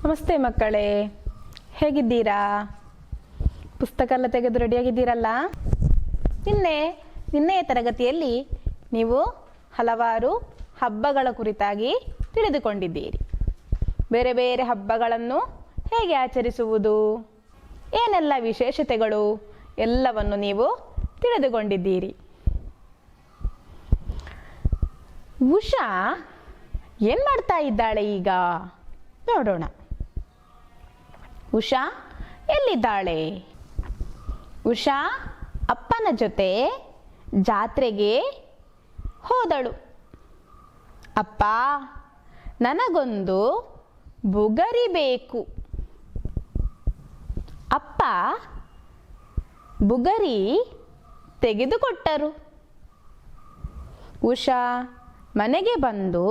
ನಮಸ್ತೆ ಮಕ್ಕಳೇ, ಹೇಗಿದ್ದೀರಾ? ಪುಸ್ತಕ ಎಲ್ಲ ತೆಗೆದು ರೆಡಿಯಾಗಿದ್ದೀರಲ್ಲ? ನಿನ್ನೆಯ ತರಗತಿಯಲ್ಲಿ ನೀವು ಹಲವಾರು ಹಬ್ಬಗಳ ಕುರಿತಾಗಿ ತಿಳಿದುಕೊಂಡಿದ್ದೀರಿ. ಬೇರೆ ಬೇರೆ ಹಬ್ಬಗಳನ್ನು ಹೇಗೆ ಆಚರಿಸುವುದು, ಏನೆಲ್ಲ ವಿಶೇಷತೆಗಳು ಎಲ್ಲವನ್ನು ನೀವು ತಿಳಿದುಕೊಂಡಿದ್ದೀರಿ. ಉಷಾ ಏನು ಮಾಡ್ತಾ ಇದ್ದಾಳೆ ಈಗ ನೋಡೋಣ. ಉಷಾ ಎಲ್ಲಿದ್ದಾಳೆ? ಉಷಾ ಅಪ್ಪನ ಜೊತೆ ಜಾತ್ರೆಗೆ ಹೋದಳು. ಅಪ್ಪ, ನನಗೊಂದು ಬುಗರಿ ಬೇಕು. ಅಪ್ಪ ಬುಗರಿ ತೆಗೆದುಕೊಟ್ಟರು. ಉಷಾ ಮನೆಗೆ ಬಂದು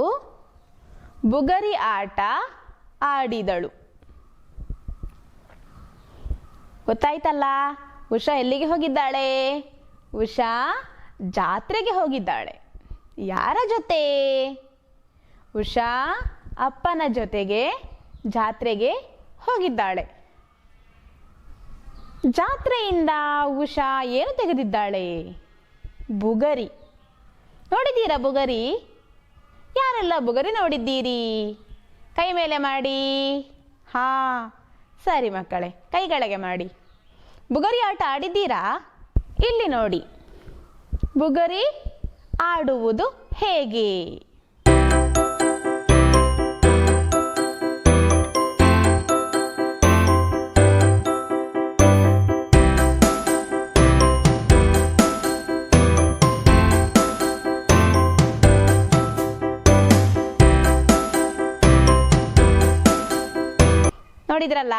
ಬುಗರಿ ಆಟ ಆಡಿದಳು. ಗೊತ್ತಾಯ್ತಲ್ಲ, ಉಷಾ ಎಲ್ಲಿಗೆ ಹೋಗಿದ್ದಾಳೆ? ಉಷಾ ಜಾತ್ರೆಗೆ ಹೋಗಿದ್ದಾಳೆ. ಯಾರ ಜೊತೆ? ಉಷಾ ಅಪ್ಪನ ಜೊತೆಗೆ ಜಾತ್ರೆಗೆ ಹೋಗಿದ್ದಾಳೆ. ಜಾತ್ರೆಯಿಂದ ಉಷಾ ಏನು ತೆಗೆದಿದ್ದಾಳೆ? ಬುಗರಿ. ನೋಡಿದ್ದೀರಾ ಬುಗರಿ? ಯಾರೆಲ್ಲ ಬುಗರಿ ನೋಡಿದ್ದೀರಿ? ಕೈ ಮೇಲೆ ಮಾಡಿ. ಹಾ, ಸರಿ ಮಕ್ಕಳೇ, ಕೈ ಕೆಳಗೆ ಮಾಡಿ. ಬುಗರಿ ಆಟ ಆಡಿದ್ದೀರಾ? ಇಲ್ಲಿ ನೋಡಿ, ಬುಗರಿ ಆಡುವುದು ಹೇಗೆ? ನೋಡಿದ್ರಲ್ಲ?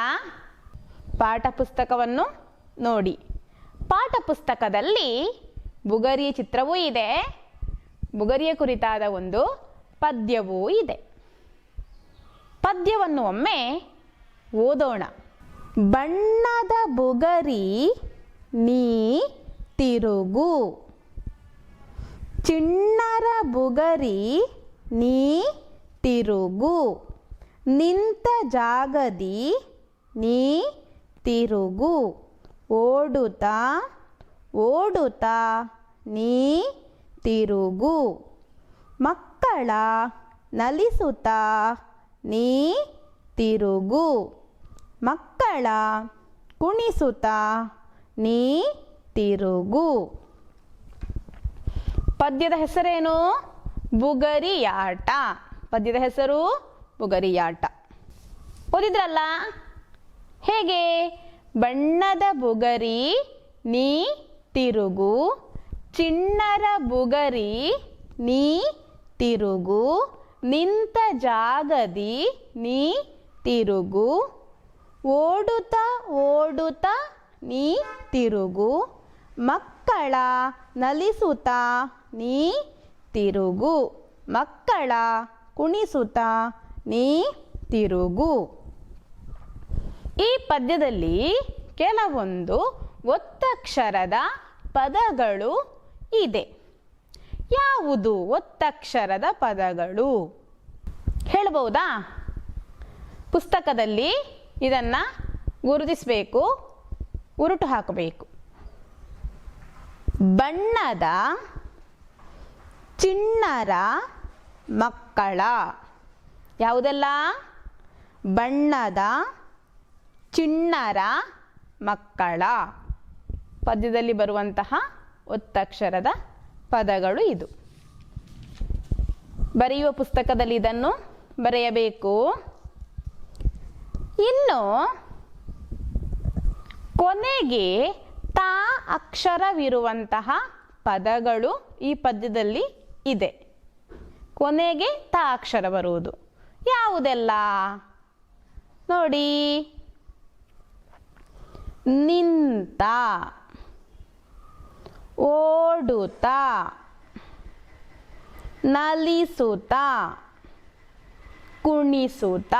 ಪಾಠ ಪುಸ್ತಕವನ್ನು ನೋಡಿ. ಪಾಠ ಪುಸ್ತಕದಲ್ಲಿ ಬುಗರಿಯ ಚಿತ್ರವೂ ಇದೆ, ಬುಗರಿಯ ಕುರಿತಾದ ಒಂದು ಪದ್ಯವೂ ಇದೆ. ಪದ್ಯವನ್ನು ಒಮ್ಮೆ ಓದೋಣ. ಬಣ್ಣದ ಬುಗರಿ ನೀ ತಿರುಗು, ಚಿಣ್ಣರ ಬುಗರಿ ನೀ ತಿರುಗು, ನಿಂತ ಜಾಗದಿ ನೀ ತಿರುಗು, ಓಡುತ್ತಾ ಓಡುತ್ತಾ ನೀ ತಿರುಗು, ಮಕ್ಕಳ ನಲಿಸುತ್ತಾ ನೀ ತಿರುಗು, ಮಕ್ಕಳ ಕುಣಿಸುತ್ತಾ ನೀ ತಿರುಗು. ಪದ್ಯದ ಹೆಸರೇನು? ಬುಗರಿಯಾಟ. ಪದ್ಯದ ಹೆಸರು ಬುಗರಿಯಾಟ. ಓದಿದ್ರಲ್ಲ? ಹೇಗೆ? ಬಣ್ಣದ ಬುಗರಿ ನೀ ತಿರುಗು, ಚಿಣ್ಣರ ಬುಗರಿ ನೀ ತಿರುಗು, ನಿಂತ ಜಾಗದಿ ನೀ ತಿರುಗು, ಓಡುತ್ತಾ ಓಡುತ್ತಾ ನೀ ತಿರುಗು, ಮಕ್ಕಳ ನಲಿಸುತ್ತಾ ನೀ ತಿರುಗು, ಮಕ್ಕಳ ಕುಣಿಸುತ್ತಾ ನೀ ತಿರುಗು. ಈ ಪದ್ಯದಲ್ಲಿ ಕೆಲವೊಂದು ಒತ್ತಕ್ಷರದ ಪದಗಳು ಇದೆ. ಯಾವುದು ಒತ್ತಕ್ಷರದ ಪದಗಳು ಹೇಳಬಹುದಾ? ಪುಸ್ತಕದಲ್ಲಿ ಇದನ್ನು ಗುರುತಿಸಬೇಕು, ಉರುಟು ಹಾಕಬೇಕು. ಬಣ್ಣದ, ಚಿಣ್ಣರ, ಮಕ್ಕಳ. ಯಾವುದೆಲ್ಲ? ಬಣ್ಣದ ಚಿಣ್ಣರ ಮಕ್ಕಳ. ಪದ್ಯದಲ್ಲಿ ಬರುವಂತಹ ಒತ್ತಕ್ಷರದ ಪದಗಳು ಇದು. ಬರೆಯುವ ಪುಸ್ತಕದಲ್ಲಿ ಇದನ್ನು ಬರೆಯಬೇಕು. ಇನ್ನು ಕೊನೆಗೆ ತಾ ಅಕ್ಷರವಿರುವಂತಹ ಪದಗಳು ಈ ಪದ್ಯದಲ್ಲಿ ಇದೆ. ಕೊನೆಗೆ ತಾ ಅಕ್ಷರ ಬರುವುದು ಯಾವುದೆಲ್ಲ ನೋಡಿ. ನಿಂತ, ಓಡುತ್ತ, ನಲಿಸುತ್ತ, ಕುಣಿಸುತ್ತ.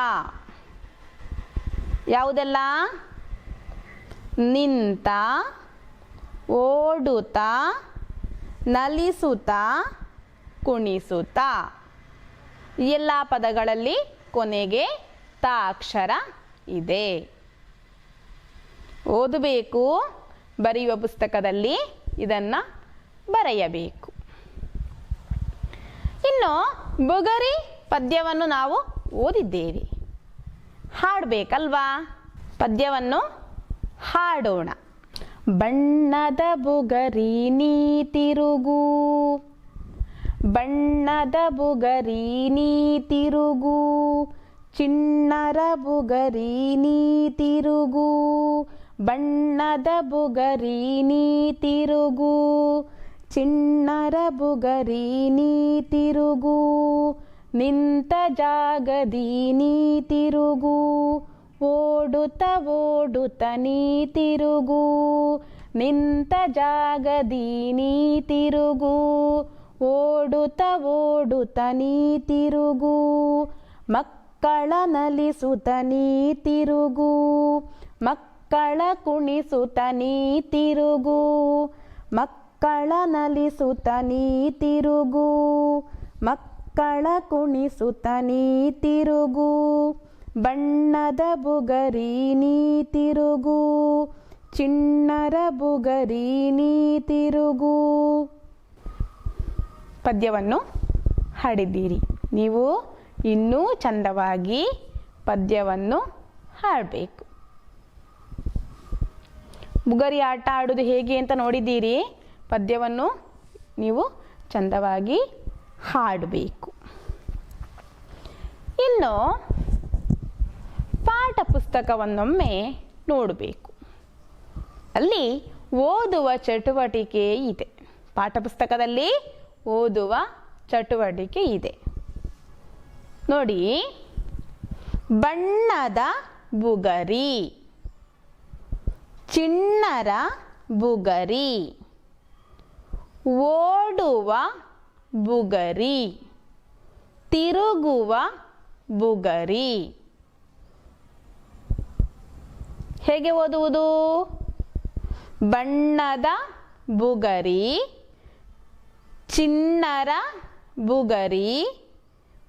ಯಾವುದೆಲ್ಲ? ನಿಂತ, ಓಡುತ್ತ, ನಲಿಸುತ್ತ, ಕುಣಿಸುತ್ತ. ಈ ಎಲ್ಲ ಪದಗಳಲ್ಲಿ ಕೊನೆಗೆ ತ ಅಕ್ಷರ ಇದೆ. ಓದಬೇಕು, ಬರೆಯುವ ಪುಸ್ತಕದಲ್ಲಿ ಇದನ್ನು ಬರೆಯಬೇಕು. ಇನ್ನು ಬುಗರಿ ಪದ್ಯವನ್ನು ನಾವು ಓದಿದ್ದೇವೆ, ಹಾಡಬೇಕಲ್ವಾ? ಪದ್ಯವನ್ನು ಹಾಡೋಣ. ಬಣ್ಣದ ಬುಗರಿ ನೀ ತಿರುಗು, ಬಣ್ಣದ ಬುಗರಿ ನೀ ತಿರುಗು, ಚಿಣ್ಣರ ಬುಗರಿ ನೀ ತಿರುಗು, ಬಣ್ಣದ ಬುಗರಿ ನೀ ತಿರುಗು, ಚಿಣ್ಣರ ಬುಗರಿ ನೀ ತಿರುಗು, ನಿಂತ ಜಾಗದಿ ನೀ ತಿರುಗು, ಓಡುತ್ತ ಓಡುತ್ತ ನೀ ತಿರುಗು, ನಿಂತ ಜಾಗದಿ ನೀ ತಿರುಗು, ಓಡುತ್ತ ಓಡುತ್ತ ನೀ ತಿರುಗು, ಮಕ್ಕಳ ನಲಿಸುತ್ತ ನೀ ತಿರುಗು, ಮಕ್ಕಳ ಕುಣಿಸುತ್ತ ನೀ ತಿರುಗು, ಮಕ್ಕಳ ನಲಿಸುತ್ತ ನೀ ತಿರುಗು, ಮಕ್ಕಳ ಕುಣಿಸುತ್ತ ನೀ ತಿರುಗು, ಬಣ್ಣದ ಬುಗರಿ ನೀ ತಿರುಗು, ಚಿಣ್ಣರ ಬುಗರಿ ನೀ ತಿರುಗು. ಪದ್ಯವನ್ನು ಹಾಡಿದ್ದೀರಿ. ನೀವು ಇನ್ನೂ ಚಂದವಾಗಿ ಪದ್ಯವನ್ನು ಹಾಡಬೇಕು. ಬುಗರಿ ಆಟ ಆಡೋದು ಹೇಗೆ ಅಂತ ನೋಡಿದ್ದೀರಿ. ಪದ್ಯವನ್ನು ನೀವು ಚಂದವಾಗಿ ಹಾಡಬೇಕು. ಇನ್ನು ಪಾಠ ಪುಸ್ತಕವನ್ನೊಮ್ಮೆ ನೋಡಬೇಕು. ಅಲ್ಲಿ ಓದುವ ಚಟುವಟಿಕೆ ಇದೆ. ಪಾಠ ಪುಸ್ತಕದಲ್ಲಿ ಓದುವ ಚಟುವಟಿಕೆ ಇದೆ ನೋಡಿ. ಬಣ್ಣದ ಬುಗರಿ, ಚಿಣ್ಣರ ಬುಗರಿ, ಓಡುವ ಬುಗರಿ, ತಿರುಗುವ ಬುಗರಿ. ಹೇಗೆ ಓದುವುದು? ಬಣ್ಣದ ಬುಗರಿ, ಚಿಣ್ಣರ ಬುಗರಿ,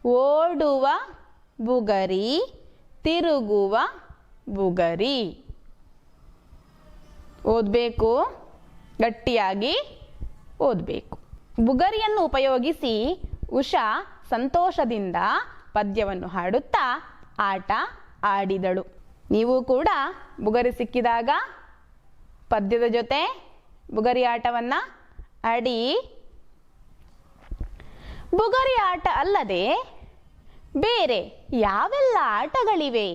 ಓಡುವ ಬುಗರಿ, ತಿರುಗುವ ಬುಗರಿ. ಓದಬೇಕು, ಗಟ್ಟಿಯಾಗಿ ಓದಬೇಕು. ಬುಗರಿಯನ್ನು ಉಪಯೋಗಿಸಿ ಉಷಾ ಸಂತೋಷದಿಂದ ಪದ್ಯವನ್ನು ಹಾಡುತ್ತಾ ಆಟ ಆಡಿದಳು. ನೀವು ಕೂಡ ಬುಗರಿ ಸಿಕ್ಕಿದಾಗ ಪದ್ಯದ ಜೊತೆ ಬುಗರಿ ಆಟವನ್ನು ಆಡಿ. ಬುಗರಿ ಆಟ ಅಲ್ಲದೆ ಬೇರೆ ಯಾವೆಲ್ಲ ಆಟಗಳಿವೆ?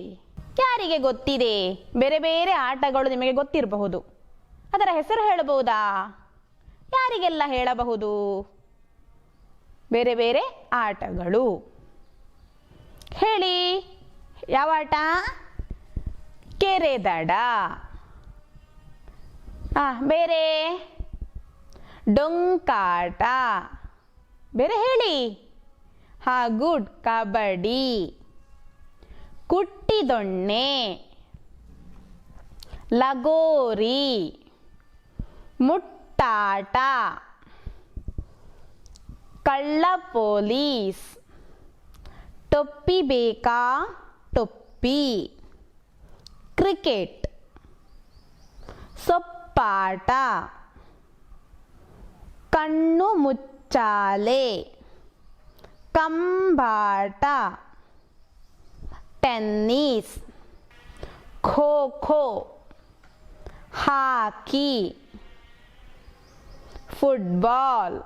ಯಾರಿಗೆ ಗೊತ್ತಿದೆ? ಬೇರೆ ಬೇರೆ ಆಟಗಳು ನಿಮಗೆ ಗೊತ್ತಿರಬಹುದು. ಅದರ ಹೆಸರು ಹೇಳಬಹುದಾ? ಯಾರಿಗೆಲ್ಲ ಹೇಳಬಹುದು? ಬೇರೆ ಬೇರೆ ಆಟಗಳು ಹೇಳಿ. ಯಾವ ಆಟ? ಕೆರೆ ದಡ. ಬೇರೆ ಡೊಂಕಾಟ. ಬೇರೆ ಹೇಳಿ. ಗುಡ್. ಕಬಡ್ಡಿ, ಕುಟ್ಟಿದೊಣ್ಣೆ, ಲಗೋರಿ, ಮುಟ್ಟಾಟ, ಕಳ್ಳ ಪೊಲೀಸ್, ಟೊಪ್ಪಿ ಬೇಕಾ ಟೊಪ್ಪಿ, ಕ್ರಿಕೆಟ್, ಸೊಪ್ಪಾಟ, ಕಣ್ಣು ಮುಚ್ಚಾಲೆ, ಕಂಬಾಟ, ಟೆನ್ನಿಸ್. ಖೋ ಖೋ, ಹಾಕಿ, ಫುಟ್ಬಾಲ್,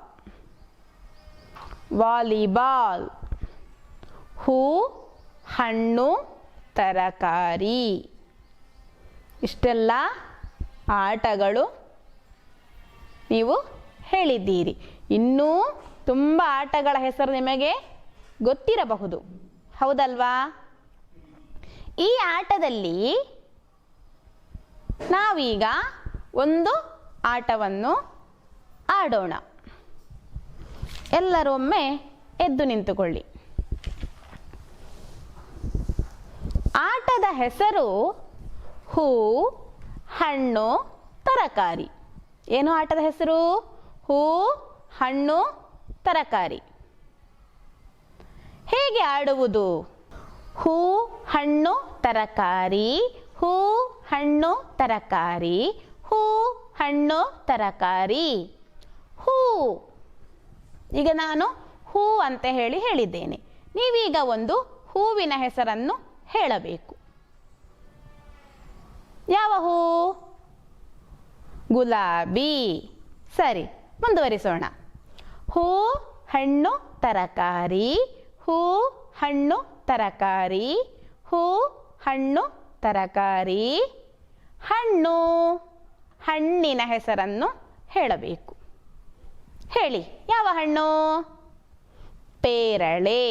ವಾಲಿಬಾಲ್. ಹೂ, ಹಣ್ಣು, ತರಕಾರಿ. ಇಷ್ಟೆಲ್ಲ ಆಟಗಳು ನೀವು ಹೇಳಿದ್ದೀರಿ. ಇನ್ನೂ ತುಂಬ ಆಟಗಳ ಹೆಸರು ನಿಮಗೆ ಗೊತ್ತಿರಬಹುದು, ಹೌದಲ್ವಾ? ಈ ಆಟದಲ್ಲಿ ನಾವೀಗ ಒಂದು ಆಟವನ್ನು ಆಡೋಣ. ಎಲ್ಲರೂ ಒಮ್ಮೆ ಎದ್ದು ನಿಂತುಕೊಳ್ಳಿ. ಆಟದ ಹೆಸರು ಹೂ, ಹಣ್ಣು, ತರಕಾರಿ. ಏನು ಆಟದ ಹೆಸರು? ಹೂ, ಹಣ್ಣು, ತರಕಾರಿ. ಹೇಗೆ ಆಡುವುದು? ಹೂ, ಹಣ್ಣು, ತರಕಾರಿ, ಹೂ, ಹಣ್ಣು, ತರಕಾರಿ, ಹೂ, ಹಣ್ಣು, ತರಕಾರಿ. ಹೂ. ಈಗ ನಾನು ಹೂ ಅಂತ ಹೇಳಿದ್ದೇನೆ. ನೀವೀಗ ಒಂದು ಹೂವಿನ ಹೆಸರನ್ನು ಹೇಳಬೇಕು. ಯಾವ ಹೂ? ಗುಲಾಬಿ. ಸರಿ, ಮುಂದುವರಿಸೋಣ. ಹೂ, ಹಣ್ಣು, ತರಕಾರಿ, ಹೂ, ಹಣ್ಣು, ತರಕಾರಿ, ಹೂ, ಹಣ್ಣು, ತರಕಾರಿ. ಹಣ್ಣು. ಹಣ್ಣಿನ ಹೆಸರನ್ನು ಹೇಳಬೇಕು. ಹೇಳಿ, ಯಾವ ಹಣ್ಣು? ಪೇರಳೆ.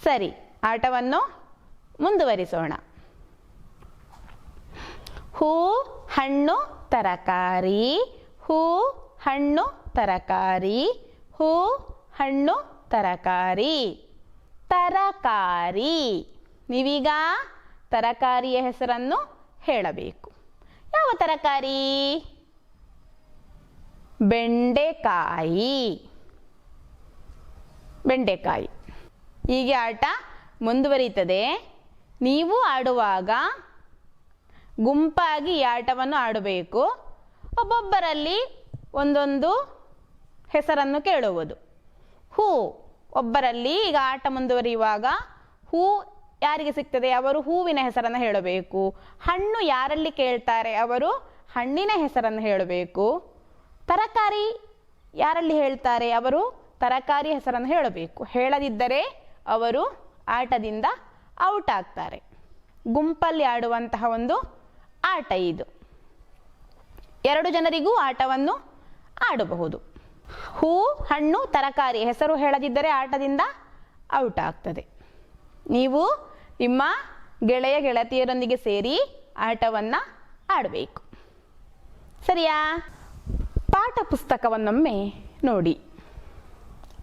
ಸರಿ, ಆಟವನ್ನು ಮುಂದುವರಿಸೋಣ. ಹೂ, ಹಣ್ಣು, ತರಕಾರಿ, ಹೂ, ಹಣ್ಣು, ತರಕಾರಿ, ಹೂ, ಹಣ್ಣು, ತರಕಾರಿ. ತರಕಾರಿ. ನೀವೀಗ ತರಕಾರಿಯ ಹೆಸರನ್ನು ಹೇಳಬೇಕು. ಯಾವ ತರಕಾರಿ? ಬೆಂಡೆಕಾಯಿ. ಬೆಂಡೆಕಾಯಿ. ಹೀಗೆ ಆಟ ಮುಂದುವರಿಯುತ್ತದೆ. ನೀವು ಆಡುವಾಗ ಗುಂಪಾಗಿ ಈ ಆಟವನ್ನು ಆಡಬೇಕು. ಒಬ್ಬೊಬ್ಬರಲ್ಲಿ ಒಂದೊಂದು ಹೆಸರನ್ನು ಕೇಳುವುದು. ಹೂ, ಒಬ್ಬರಲ್ಲಿ ಈಗ ಆಟ ಮುಂದುವರಿಯುವಾಗ ಹೂ ಯಾರಿಗೆ ಸಿಗ್ತದೆ ಅವರು ಹೂವಿನ ಹೆಸರನ್ನು ಹೇಳಬೇಕು. ಹಣ್ಣು ಯಾರಲ್ಲಿ ಕೇಳ್ತಾರೆ ಅವರು ಹಣ್ಣಿನ ಹೆಸರನ್ನು ಹೇಳಬೇಕು. ತರಕಾರಿ ಯಾರಲ್ಲಿ ಹೇಳ್ತಾರೆ ಅವರು ತರಕಾರಿ ಹೆಸರನ್ನು ಹೇಳಬೇಕು. ಹೇಳದಿದ್ದರೆ ಅವರು ಆಟದಿಂದ ಔಟ್ ಆಗ್ತಾರೆ. ಗುಂಪಲ್ಲಿ ಆಡುವಂತಹ ಒಂದು ಆಟ ಇದು. 2 ಜನರಿಗೂ ಆಟವನ್ನು ಆಡಬಹುದು. ಹೂ, ಹಣ್ಣು, ತರಕಾರಿ ಹೆಸರು ಹೇಳದಿದ್ದರೆ ಆಟದಿಂದ ಔಟ್ ಆಗ್ತದೆ. ನೀವು ನಿಮ್ಮ ಗೆಳೆಯ ಗೆಳತಿಯರೊಂದಿಗೆ ಸೇರಿ ಆಟವನ್ನು ಆಡಬೇಕು. ಸರಿಯಾ? ಪಾಠ ಪುಸ್ತಕವನ್ನೊಮ್ಮೆ ನೋಡಿ.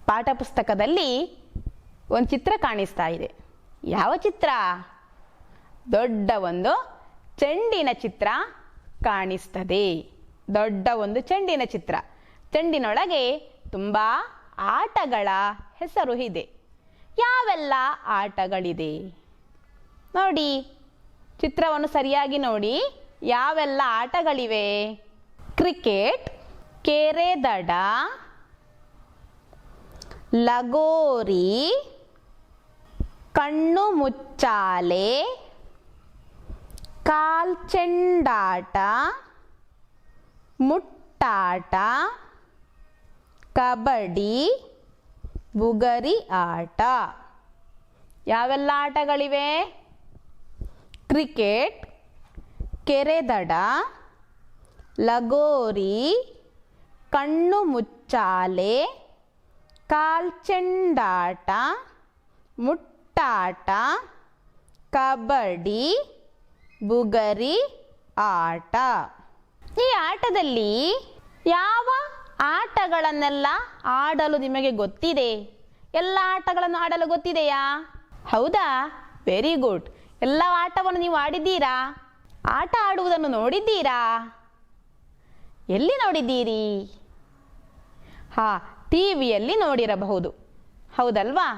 ಪಾಠ ಪುಸ್ತಕದಲ್ಲಿ ಒಂದು ಚಿತ್ರ ಕಾಣಿಸ್ತಾ ಇದೆ. ಯಾವ ಚಿತ್ರ? ದೊಡ್ಡ ಒಂದು ಚೆಂಡಿನ ಚಿತ್ರ ಕಾಣಿಸ್ತದೆ. ದೊಡ್ಡ ಒಂದು ಚೆಂಡಿನ ಚಿತ್ರ. ಚೆಂಡಿನೊಳಗೆ ತುಂಬ ಆಟಗಳ ಹೆಸರು ಇದೆ. ಯಾವೆಲ್ಲ ಆಟಗಳಿದೆ ನೋಡಿ. ಚಿತ್ರವನ್ನು ಸರಿಯಾಗಿ ನೋಡಿ. ಯಾವೆಲ್ಲ ಆಟಗಳಿವೆ? ಕ್ರಿಕೆಟ್, ಕೆರೆದಡ, ಲಗೋರಿ, ಕಣ್ಣು ಮುಚ್ಚಾಲೆ, ಕಾಲ್ಚೆಂಡಾಟ, ಮುಟ್ಟಾಟ, ಕಬಡ್ಡಿ, ಬುಗರಿ ಆಟ. ಯಾವೆಲ್ಲ ಆಟಗಳಿವೆ? ಕ್ರಿಕೆಟ್, ಕೆರೆದಡ, ಲಗೋರಿ, ಕಣ್ಣು ಮುಚ್ಚಾಲೆ, ಕಾಲ್ಚೆಂಡಾಟ, ಮುಟ್ಟಾಟ, ಕಬಡ್ಡಿ, ಬುಗರಿ ಆಟ. ಈ ಆಟದಲ್ಲಿ ಯಾವ ಆಟಗಳನ್ನೆಲ್ಲ ಆಡಲು ನಿಮಗೆ ಗೊತ್ತಿದೆ? ಎಲ್ಲ ಆಟಗಳನ್ನು ಆಡಲು ಗೊತ್ತಿದೆಯಾ? ಹೌದಾ? Very good. ಎಲ್ಲ ಆಟವನ್ನು ನೀವು ಆಡಿದ್ದೀರಾ? ಆಟ ಆಡುವುದನ್ನು ನೋಡಿದ್ದೀರಾ? ಎಲ್ಲಿ ನೋಡಿದ್ದೀರಿ? ಟಿವಿಯಲ್ಲಿ ನೋಡಿರಬಹುದು, ಹೌದಲ್ವಾ?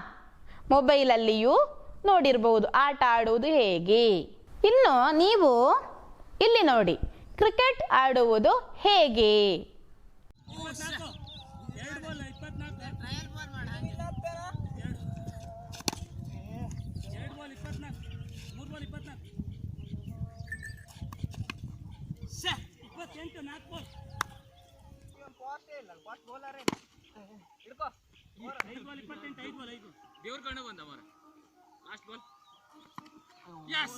ಮೊಬೈಲಲ್ಲಿಯೂ ನೋಡಿರಬಹುದು ಆಟ ಆಡುವುದು ಹೇಗೆ. ಇನ್ನು ನೀವು ಇಲ್ಲಿ ನೋಡಿ, ಕ್ರಿಕೆಟ್ ಆಡುವುದು ಹೇಗೆ? ದೇವ್ರ ಕಣ್ಣ ಬಂದ ಮರ ಲಾಸ್ಟ್ ಬಾಲ್ ಯಸ್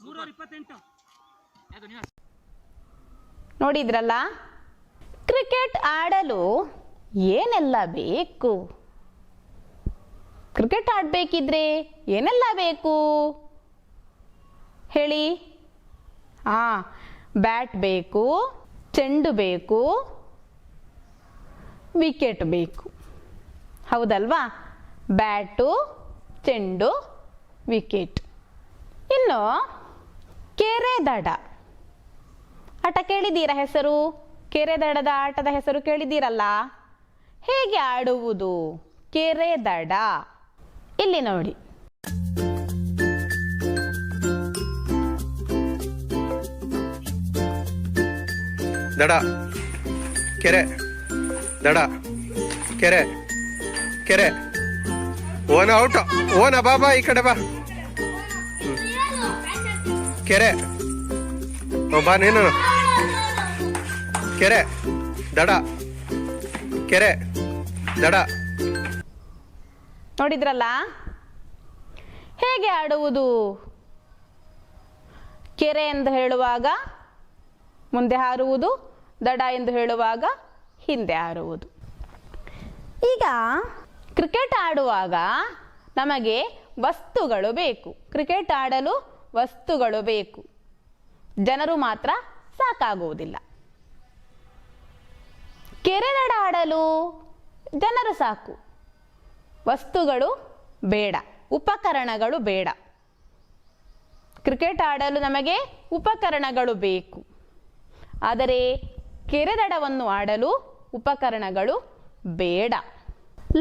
328 ನೋಡಿದ್ರಲ್ಲ, ಕ್ರಿಕೆಟ್ ಆಡಲು ಏನೆಲ್ಲ ಬೇಕು? ಕ್ರಿಕೆಟ್ ಆಡಬೇಕಿದ್ರೆ ಏನೆಲ್ಲ ಬೇಕು ಹೇಳಿ? ಬ್ಯಾಟ್ ಬೇಕು, ಚೆಂಡು ಬೇಕು, ವಿಕೆಟ್ ಬೇಕು. ಹೌದಲ್ವಾ? ಬ್ಯಾಟು, ಚೆಂಡು, ವಿಕೆಟ್. ಇನ್ನು ಕೆರೆ ದಡ ಆಟ ಕೇಳಿದ್ದೀರಾ? ಹೆಸರು ಕೆರೆ ದಡದ ಆಟದ ಹೆಸರು ಕೇಳಿದ್ದೀರಲ್ಲ? ಹೇಗೆ ಆಡುವುದು ಕೆರೆ ದಡ? ಇಲ್ಲಿ ನೋಡಿ. ದಡ, ಕೆರೆ, ದಡ, ಕೆರೆ, ಕೆರೆ. ಓನ ಔಟ್, ಓನ ಬಾಬಾ ಈ ಕಡೆ ಬಾ. ಕೆರೆ, ಬಾ ನೀನು. ಕೆರೆ, ದಡ, ಕೆರೆ, ದಡ. ನೋಡಿದ್ರಲ್ಲ ಹೇಗೆ ಆಡುವುದು? ಕೆರೆ ಎಂದು ಹೇಳುವಾಗ ಮುಂದೆ ಹಾರುವುದು, ದಡ ಎಂದು ಹೇಳುವಾಗ ಹಿಂದೆ ಹಾರುವುದು. ಈಗ ಕ್ರಿಕೆಟ್ ಆಡುವಾಗ ನಮಗೆ ವಸ್ತುಗಳು ಬೇಕು. ಕ್ರಿಕೆಟ್ ಆಡಲು ವಸ್ತುಗಳು ಬೇಕು. ಜನರು ಮಾತ್ರ ಸಾಕಾಗುವುದಿಲ್ಲ. ಕೆರೆ ದಡ ಆಡಲು ಜನರು ಸಾಕು, ವಸ್ತುಗಳು ಬೇಡ, ಉಪಕರಣಗಳು ಬೇಡ. ಕ್ರಿಕೆಟ್ ಆಡಲು ನಮಗೆ ಉಪಕರಣಗಳು ಬೇಕು. ಆದರೆ ಕೆರೆ ದಡವನ್ನು ಆಡಲು ಉಪಕರಣಗಳು ಬೇಡ.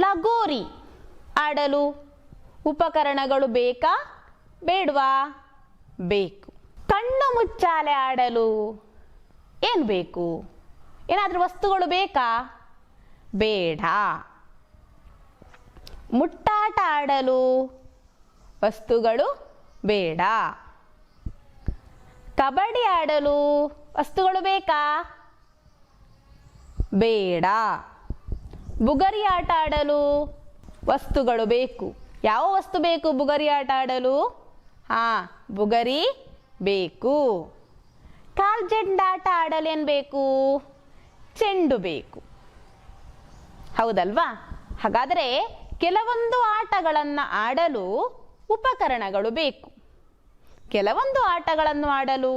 ಲಗೋರಿ ಆಡಲು ಉಪಕರಣಗಳು ಬೇಕಾ ಬೇಡವಾ? ಬೇಕು. ಕಣ್ಣು ಮುಚ್ಚಾಲೆ ಆಡಲು ಏನು ಬೇಕು? ಏನಾದರೂ ವಸ್ತುಗಳು ಬೇಕಾ? ಬೇಡ. ಮುಟ್ಟಾಟ ಆಡಲು ವಸ್ತುಗಳು ಬೇಡ. ಕಬಡ್ಡಿ ಆಡಲು ವಸ್ತುಗಳು ಬೇಕಾ? ಬೇಡ. ಬುಗರಿ ಆಟ ಆಡಲು ವಸ್ತುಗಳು ಬೇಕು. ಯಾವ ವಸ್ತು ಬೇಕು ಬುಗರಿ ಆಟ ಆಡಲು? ಬುಗರಿ ಬೇಕು. ಕಾಲ್ಜೆಂಡಾಟ ಆಡಲು ಏನು ಬೇಕು? ಚೆಂಡು ಬೇಕು. ಹೌದಲ್ವಾ? ಹಾಗಾದರೆ ಕೆಲವೊಂದು ಆಟಗಳನ್ನು ಆಡಲು ಉಪಕರಣಗಳು ಬೇಕು, ಕೆಲವೊಂದು ಆಟಗಳನ್ನು ಆಡಲು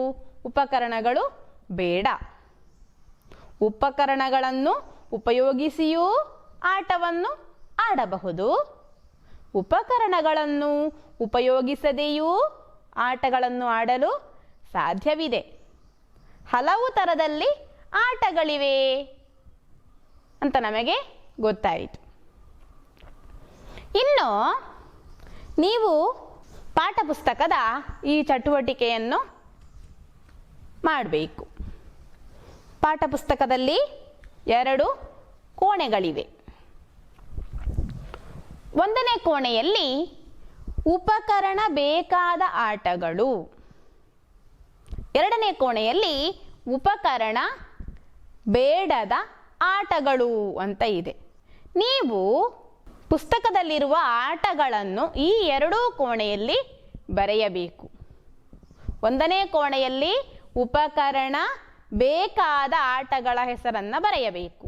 ಉಪಕರಣಗಳು ಬೇಡ. ಉಪಕರಣಗಳನ್ನು ಉಪಯೋಗಿಸಿಯೂ ಆಟವನ್ನು ಆಡಬಹುದು, ಉಪಕರಣಗಳನ್ನು ಉಪಯೋಗಿಸದೆಯೂ ಆಟಗಳನ್ನು ಆಡಲು ಸಾಧ್ಯವಿದೆ. ಹಲವು ಥರದಲ್ಲಿ ಆಟಗಳಿವೆ ಅಂತ ನಮಗೆ ಗೊತ್ತಾಯಿತು. ಇನ್ನು ನೀವು ಪಾಠ ಪುಸ್ತಕದ ಈ ಚಟುವಟಿಕೆಯನ್ನು ಮಾಡಬೇಕು. ಪಾಠ ಪುಸ್ತಕದಲ್ಲಿ 2 ಕೋಣೆಗಳಿವೆ. 1ನೇ ಕೋಣೆಯಲ್ಲಿ ಉಪಕರಣ ಬೇಕಾದ ಆಟಗಳು, 2ನೇ ಕೋಣೆಯಲ್ಲಿ ಉಪಕರಣ ಬೇಡದ ಆಟಗಳು ಅಂತ ಇದೆ. ನೀವು ಪುಸ್ತಕದಲ್ಲಿರುವ ಆಟಗಳನ್ನು ಈ 2 ಕೋಣೆಯಲ್ಲಿ ಬರೆಯಬೇಕು. 1ನೇ ಕೋಣೆಯಲ್ಲಿ ಉಪಕರಣ ಬೇಕಾದ ಆಟಗಳ ಹೆಸರನ್ನು ಬರೆಯಬೇಕು.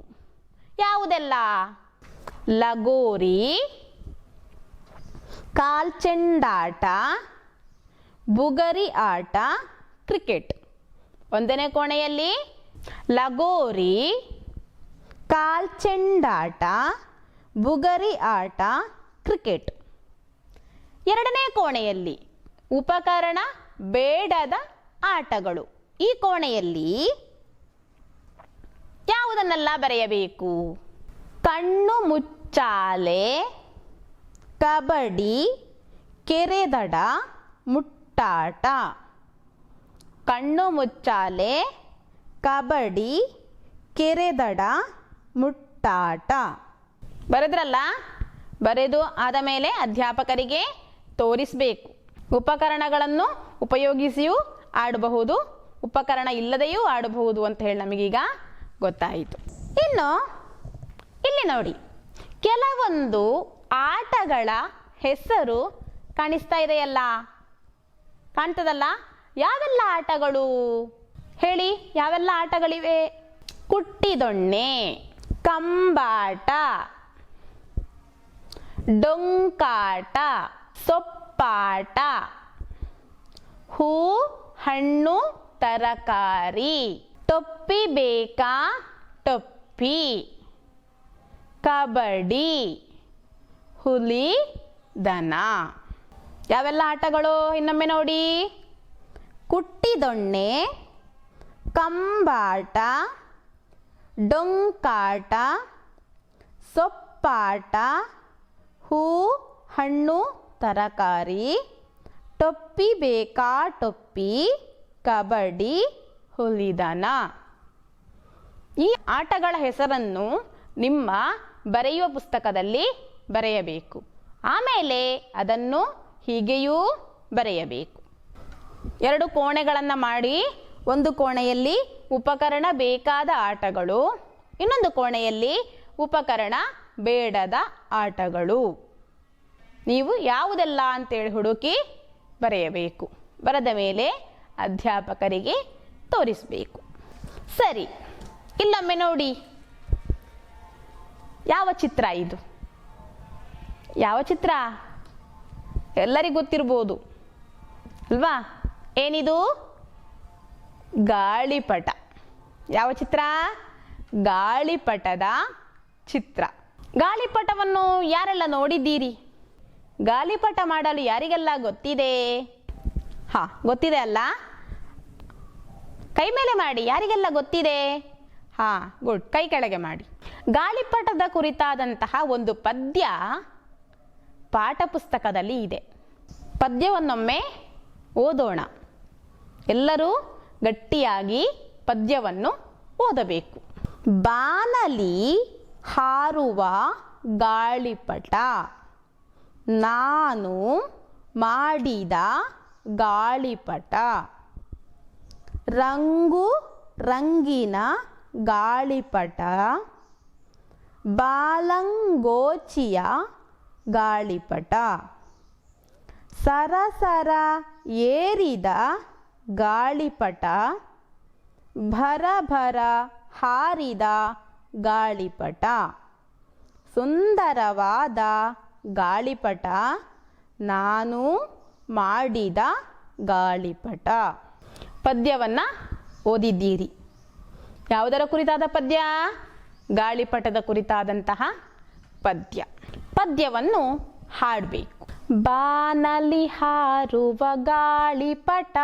ಯಾವುದೆಲ್ಲ? ಲಗೋರಿ, ಕಾಲ್ಚೆಂಡಾಟ, ಬುಗರಿ ಆಟ, ಕ್ರಿಕೆಟ್. 1ನೇ ಕೋಣೆಯಲ್ಲಿ ಲಗೋರಿ, ಕಾಲ್ಚೆಂಡಾಟ, ಬುಗರಿ ಆಟ, ಕ್ರಿಕೆಟ್. 2ನೇ ಕೋಣೆಯಲ್ಲಿ ಉಪಕರಣ ಬೇಡದ ಆಟಗಳು. ಈ ಕೋಣೆಯಲ್ಲಿ ಯಾವುದನ್ನೆಲ್ಲ ಬರೆಯಬೇಕು? ಕಣ್ಣು ಮುಚ್ಚಾಲೆ, ಕಬಡ್ಡಿ, ಕೆರೆ ದಡ, ಮುಟ್ಟಾಟ. ಕಣ್ಣು ಮುಚ್ಚಾಲೆ, ಕಬಡ್ಡಿ, ಕೆರೆ ದಡ, ಮುಟ್ಟಾಟ. ಬರೆದ್ರಲ್ಲ? ಬರೆದು ಆದ ಮೇಲೆ ಅಧ್ಯಾಪಕರಿಗೆ ತೋರಿಸಬೇಕು. ಉಪಕರಣಗಳನ್ನು ಉಪಯೋಗಿಸಿಯೂ ಆಡಬಹುದು, ಉಪಕರಣ ಇಲ್ಲದೆಯೂ ಆಡಬಹುದು ಅಂತ ಹೇಳಿ ನಮಗೀಗ ಗೊತ್ತಾಯಿತು. ಇನ್ನು ಇಲ್ಲಿ ನೋಡಿ, ಕೆಲವೊಂದು ಆಟಗಳ ಹೆಸರು ಕಾಣಿಸ್ತಾ ಇದೆಯಲ್ಲ, ಕಾಣ್ತದಲ್ಲ? ಯಾವೆಲ್ಲ ಆಟಗಳು ಹೇಳಿ? ಯಾವೆಲ್ಲ ಆಟಗಳಿವೆ? ಕುಟ್ಟಿದೊಣ್ಣೆ, ಕಂಬಾಟ, ಡೊಂಕಾಟ, ಸೊಪ್ಪಾಟ, ಹೂ ಹಣ್ಣು ತರಕಾರಿ, ಟೊಪ್ಪಿ ಬೇಕಾ ಟೊಪ್ಪಿ, ಕಬಡ್ಡಿ, ಹುಲಿ ದನ. ಯಾವೆಲ್ಲ ಆಟಗಳು ಇನ್ನೊಮ್ಮೆ ನೋಡಿ? ಕುಟ್ಟಿದೊಣ್ಣೆ, ಕಂಬಾಟ, ಡೊಂಕಾಟ, ಸೊಪ್ಪಾಟ, ಹೂ ಹಣ್ಣು ತರಕಾರಿ, ಟೊಪ್ಪಿ ಬೇಕಾ ಟೊಪ್ಪಿ, ಕಬಡ್ಡಿ, ಹುಲಿದನ. ಈ ಆಟಗಳ ಹೆಸರನ್ನು ನಿಮ್ಮ ಬರೆಯುವ ಪುಸ್ತಕದಲ್ಲಿ ಬರೆಯಬೇಕು. ಆಮೇಲೆ ಅದನ್ನು ಹೀಗೆಯೂ ಬರೆಯಬೇಕು. 2 ಕೋಣೆಗಳನ್ನು ಮಾಡಿ, ಒಂದು ಕೋಣೆಯಲ್ಲಿ ಉಪಕರಣ ಬೇಕಾದ ಆಟಗಳು, ಇನ್ನೊಂದು ಕೋಣೆಯಲ್ಲಿ ಉಪಕರಣ ಬೇಡದ ಆಟಗಳು. ನೀವು ಯಾವುದೆಲ್ಲ ಅಂತೇಳಿ ಹುಡುಕಿ ಬರೆಯಬೇಕು. ಬರೆದ ಮೇಲೆ ಅಧ್ಯಾಪಕರಿಗೆ ತೋರಿಸಬೇಕು. ಸರಿ, ಇಲ್ಲೊಮ್ಮೆ ನೋಡಿ, ಯಾವ ಚಿತ್ರ ಇದು? ಯಾವ ಚಿತ್ರ? ಎಲ್ಲರಿಗೂ ಗೊತ್ತಿರ್ಬೋದು ಅಲ್ವಾ? ಏನಿದು? ಗಾಳಿಪಟ. ಯಾವ ಚಿತ್ರ? ಗಾಳಿಪಟದ ಚಿತ್ರ. ಗಾಳಿಪಟವನ್ನು ಯಾರೆಲ್ಲ ನೋಡಿದ್ದೀರಿ? ಗಾಳಿಪಟ ಮಾಡಲು ಯಾರಿಗೆಲ್ಲ ಗೊತ್ತಿದೆ? ಗೊತ್ತಿದೆ ಅಲ್ಲ? ಕೈ ಮೇಲೆ ಮಾಡಿ. ಯಾರಿಗೆಲ್ಲ ಗೊತ್ತಿದೆ? ಗುಡ್, ಕೈ ಕೆಳಗೆ ಮಾಡಿ. ಗಾಳಿಪಟದ ಕುರಿತಾದಂತಹ ಒಂದು ಪದ್ಯ ಪಾಠ ಪುಸ್ತಕದಲ್ಲಿ ಇದೆ. ಪದ್ಯವನ್ನೊಮ್ಮೆ ಓದೋಣ. ಎಲ್ಲರೂ ಗಟ್ಟಿಯಾಗಿ ಪದ್ಯವನ್ನು ಓದಬೇಕು. ಬಾನಲಿ ಹಾರುವ ಗಾಳಿಪಟ, ನಾನು ಮಾಡಿದ ಗಾಳಿಪಟ, ರಂಗು ರಂಗಿನ ಗಾಳಿಪಟ, ಬಾಲಂಗೋಚಿಯ ಗಾಳಿಪಟ, ಸರಸರ ಏರಿದ ಗಾಳಿಪಟ, ಭರಭರ ಹಾರಿದ ಗಾಳಿಪಟ, ಸುಂದರವಾದ ಗಾಳಿಪಟ, ನಾನು ಮಾಡಿದ ಗಾಳಿಪಟ. ಪದ್ಯವನ್ನು ಓದಿದ್ದೀರಿ. ಯಾವುದರ ಕುರಿತಾದ ಪದ್ಯ? ಗಾಳಿಪಟದ ಕುರಿತಾದಂತಹ ಪದ್ಯ. ಪದ್ಯವನ್ನು ಹಾಡಬೇಕು. ಬಾನಲಿ ಹಾರುವ ಗಾಳಿಪಟ,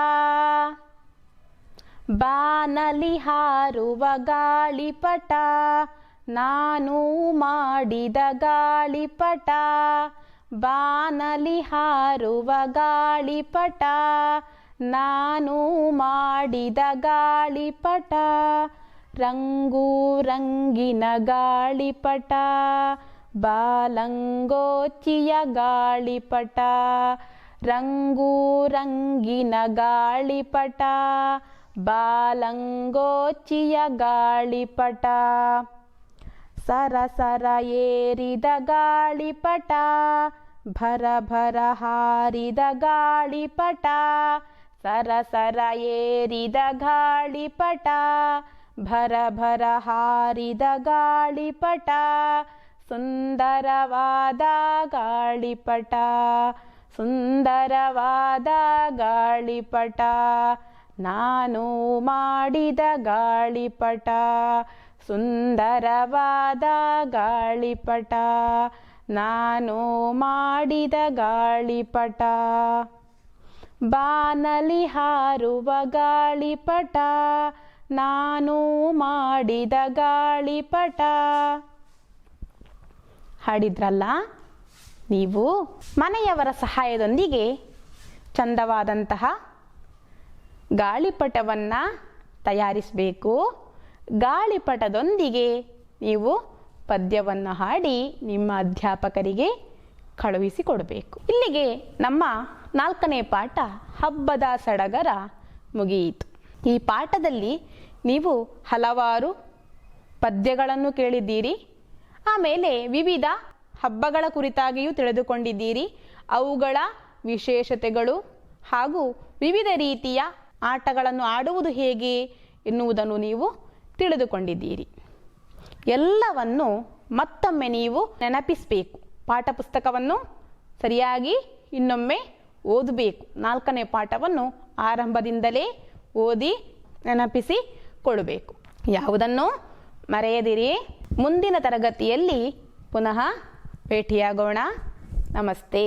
ಬಾನಲಿ ಹಾರುವ ಗಾಳಿಪಟ, ನಾನು ಮಾಡಿದ ಗಾಳಿಪಟ, ಬಾನಲಿ ಹಾರುವ ಗಾಳಿಪಟ, ನಾನು ಮಾಡಿದ ಗಾಳಿಪಟ, ರಂಗು ರಂಗಿನ ಗಾಳಿಪಟ, ಬಾಲಂಗೋಚಿಯ ಗಾಳಿಪಟ, ರಂಗು ರಂಗಿನ ಗಾಳಿಪಟ, ಬಾಲಂಗೋಚಿಯ ಗಾಳಿಪಟ, ಸರಸರ ಏರಿದ ಗಾಳಿಪಟ, ಭರಭರ ಹಾರಿದ ಗಾಳಿಪಟ, ಸರಸರ ಏರಿದ ಗಾಳಿಪಟ, ಭರಭರ ಹಾರಿದ ಗಾಳಿಪಟ, ಸುಂದರವಾದ ಗಾಳಿಪಟ, ಸುಂದರವಾದ ಗಾಳಿಪಟ, ನಾನು ಮಾಡಿದ ಗಾಳಿಪಟ, ಸುಂದರವಾದ ಗಾಳಿಪಟ, ನಾನು ಮಾಡಿದ ಗಾಳಿಪಟ. ಬಾನಲಿ ಹಾರುವ ಗಾಳಿಪಟ, ನಾನು ಮಾಡಿದ ಗಾಳಿಪಟ. ಹಾಡಿದ್ರಲ್ಲ? ನೀವು ಮನೆಯವರ ಸಹಾಯದೊಂದಿಗೆ ಚಂದವಾದಂತಹ ಗಾಳಿಪಟವನ್ನು ತಯಾರಿಸಬೇಕು. ಗಾಳಿಪಟದೊಂದಿಗೆ ನೀವು ಪದ್ಯವನ್ನು ಹಾಡಿ ನಿಮ್ಮ ಅಧ್ಯಾಪಕರಿಗೆ ಕಳುಹಿಸಿಕೊಡಬೇಕು. ಇಲ್ಲಿಗೆ ನಮ್ಮ 4ನೇ ಪಾಠ ಹಬ್ಬದ ಸಡಗರ ಮುಗಿಯಿತು. ಈ ಪಾಠದಲ್ಲಿ ನೀವು ಹಲವಾರು ಪದ್ಯಗಳನ್ನು ಕೇಳಿದ್ದೀರಿ. ಆಮೇಲೆ ವಿವಿಧ ಹಬ್ಬಗಳ ಕುರಿತಾಗಿಯೂ ತಿಳಿದುಕೊಂಡಿದ್ದೀರಿ. ಅವುಗಳ ವಿಶೇಷತೆಗಳು ಹಾಗೂ ವಿವಿಧ ರೀತಿಯ ಆಟಗಳನ್ನು ಆಡುವುದು ಹೇಗೆ ಎನ್ನುವುದನ್ನು ನೀವು ತಿಳಿದುಕೊಂಡಿದ್ದೀರಿ. ಎಲ್ಲವನ್ನು ಮತ್ತೊಮ್ಮೆ ನೀವು ನೆನಪಿಸಬೇಕು. ಪಾಠ ಪುಸ್ತಕವನ್ನು ಸರಿಯಾಗಿ ಇನ್ನೊಮ್ಮೆ ಓದಬೇಕು. 4ನೇ ಪಾಠವನ್ನು ಆರಂಭದಿಂದಲೇ ಓದಿ ನೆನಪಿಸಿಕೊಳ್ಳಬೇಕು. ಯಾವುದನ್ನು ಮರೆಯದಿರಿ. ಮುಂದಿನ ತರಗತಿಯಲ್ಲಿ ಪುನಃ ಭೇಟಿಯಾಗೋಣ. ನಮಸ್ತೆ.